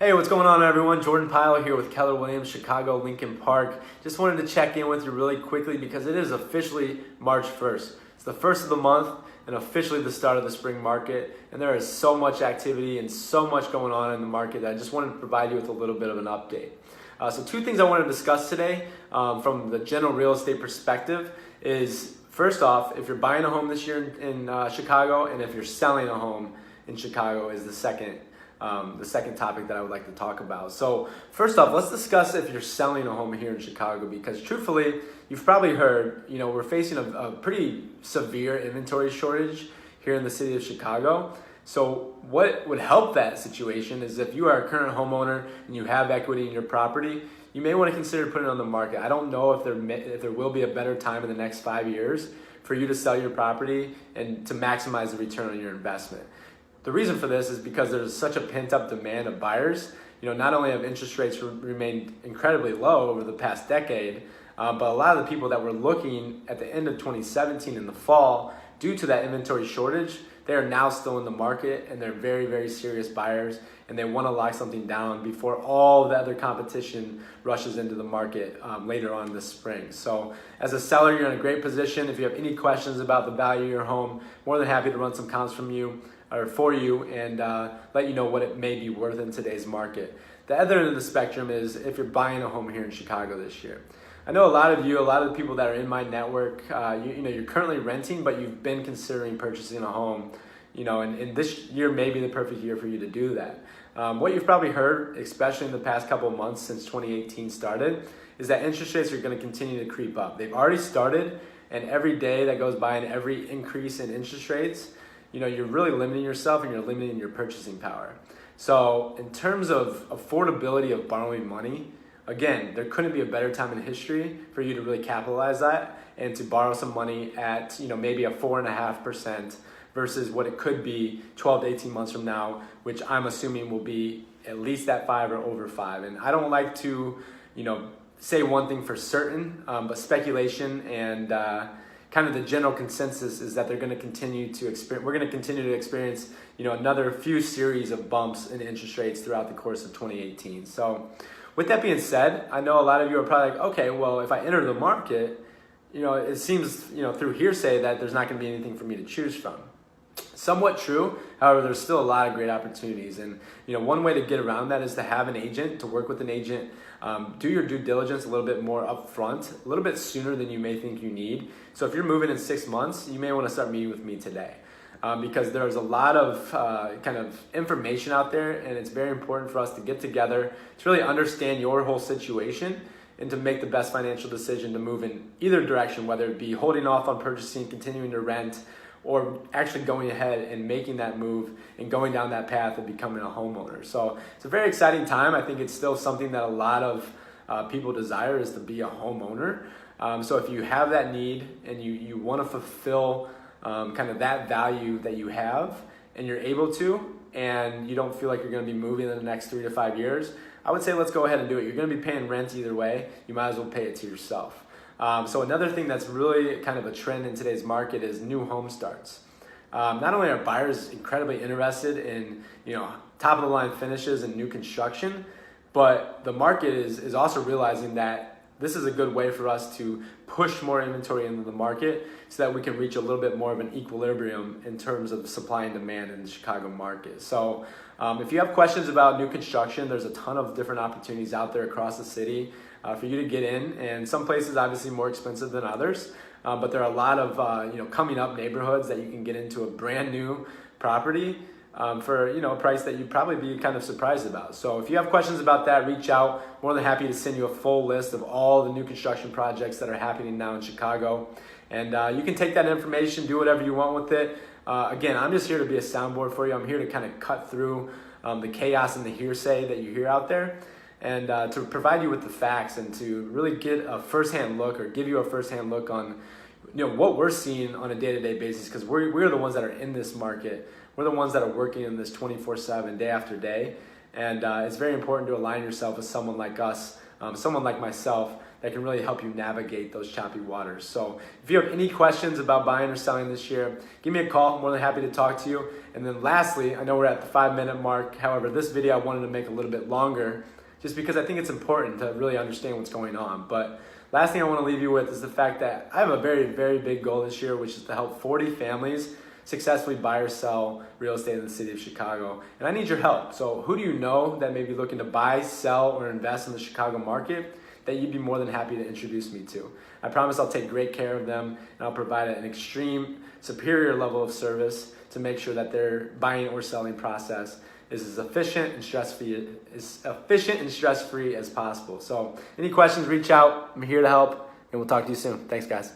Hey, what's going on, everyone? Jordan Pyle here with Keller Williams, Chicago, Lincoln Park. Just wanted to check in with you really quickly because it is officially March 1st. It's the first of the month and officially the start of the spring market. And there is so much activity and so much going on in the market that I just wanted to provide you with a little bit of an update. So two things I want to discuss today from the general real estate perspective is, first off, if you're buying a home this year in Chicago, and if you're selling a home in Chicago is the second topic that I would like to talk about. So first off, let's discuss if you're selling a home here in Chicago, because truthfully, you've probably heard, we're facing a pretty severe inventory shortage here in the city of Chicago. So what would help that situation is if you are a current homeowner and you have equity in your property, you may want to consider putting it on the market. I don't know if there will be a better time in the next 5 years for you to sell your property and to maximize the return on your investment. The reason for this is because there's such a pent-up demand of buyers. Not only have interest rates remained incredibly low over the past decade, but a lot of the people that were looking at the end of 2017 in the fall, due to that inventory shortage, they are now still in the market, and they're very, very serious buyers, and they want to lock something down before all the other competition rushes into the market later on this spring. So as a seller, you're in a great position. If you have any questions about the value of your home, more than happy to run some comps for you and let you know what it may be worth in today's market. The other end of the spectrum is if you're buying a home here in Chicago this year. I know a lot of the people that are in my network, you're currently renting, but you've been considering purchasing a home, and this year may be the perfect year for you to do that. What you've probably heard, especially in the past couple of months since 2018 started, is that interest rates are going to continue to creep up. They've already started, and every day that goes by and every increase in interest rates, you're really limiting yourself and you're limiting your purchasing power. So in terms of affordability of borrowing money, again, there couldn't be a better time in history for you to really capitalize that and to borrow some money at, maybe a 4.5% versus what it could be 12 to 18 months from now, which I'm assuming will be at least at 5 or over 5. And I don't like to, say one thing for certain, but speculation and kind of the general consensus is that we're going to continue to experience, another few series of bumps in interest rates throughout the course of 2018. So with that being said, I know a lot of you are probably like, okay, well, if I enter the market, it seems, through hearsay that there's not going to be anything for me to choose from. Somewhat true. However, there's still a lot of great opportunities. And, one way to get around that is to have an agent, to work with an agent, do your due diligence a little bit more upfront, a little bit sooner than you may think you need. So if you're moving in 6 months, you may want to start meeting with me today. Because there's a lot of kind of information out there, and it's very important for us to get together to really understand your whole situation and to make the best financial decision to move in either direction, whether it be holding off on purchasing, continuing to rent, or actually going ahead and making that move and going down that path of becoming a homeowner. So it's a very exciting time. I think it's still something that a lot of people desire, is to be a homeowner. So if you have that need and you want to fulfill kind of that value that you have and you're able to, and you don't feel like you're going to be moving in the next 3 to 5 years, I would say let's go ahead and do it. You're going to be paying rent either way. You might as well pay it to yourself. So another thing that's really kind of a trend in today's market is new home starts. Not only are buyers incredibly interested in, top of the line finishes and new construction, but the market is also realizing that this is a good way for us to push more inventory into the market so that we can reach a little bit more of an equilibrium in terms of supply and demand in the Chicago market. So if you have questions about new construction, there's a ton of different opportunities out there across the city for you to get in, and some places obviously more expensive than others, but there are a lot of coming up neighborhoods that you can get into a brand new property for a price that you'd probably be kind of surprised about. So if you have questions about that, reach out. More than happy to send you a full list of all the new construction projects that are happening now in Chicago, and you can take that information, do whatever you want with it. Again, I'm just here to be a soundboard for you. I'm here to kind of cut through the chaos and the hearsay that you hear out there, and to provide you with the facts and to really get a firsthand look, or give you a firsthand look on what we're seeing on a day-to-day basis, because we're the ones that are in this market. We're the ones that are working in this 24/7, day after day, and it's very important to align yourself with someone like us, someone like myself, that can really help you navigate those choppy waters. So if you have any questions about buying or selling this year, give me a call. I'm more than happy to talk to you. And then lastly, I know we're at the 5-minute mark. However, this video I wanted to make a little bit longer just because I think it's important to really understand what's going on. But last thing I want to leave you with is the fact that I have a very, very big goal this year, which is to help 40 families successfully buy or sell real estate in the city of Chicago. And I need your help. So who do you know that may be looking to buy, sell, or invest in the Chicago market that you'd be more than happy to introduce me to? I promise I'll take great care of them, and I'll provide an extreme superior level of service to make sure that their buying or selling process is as efficient and stress-free as possible. So any questions, reach out. I'm here to help, and we'll talk to you soon. Thanks, guys.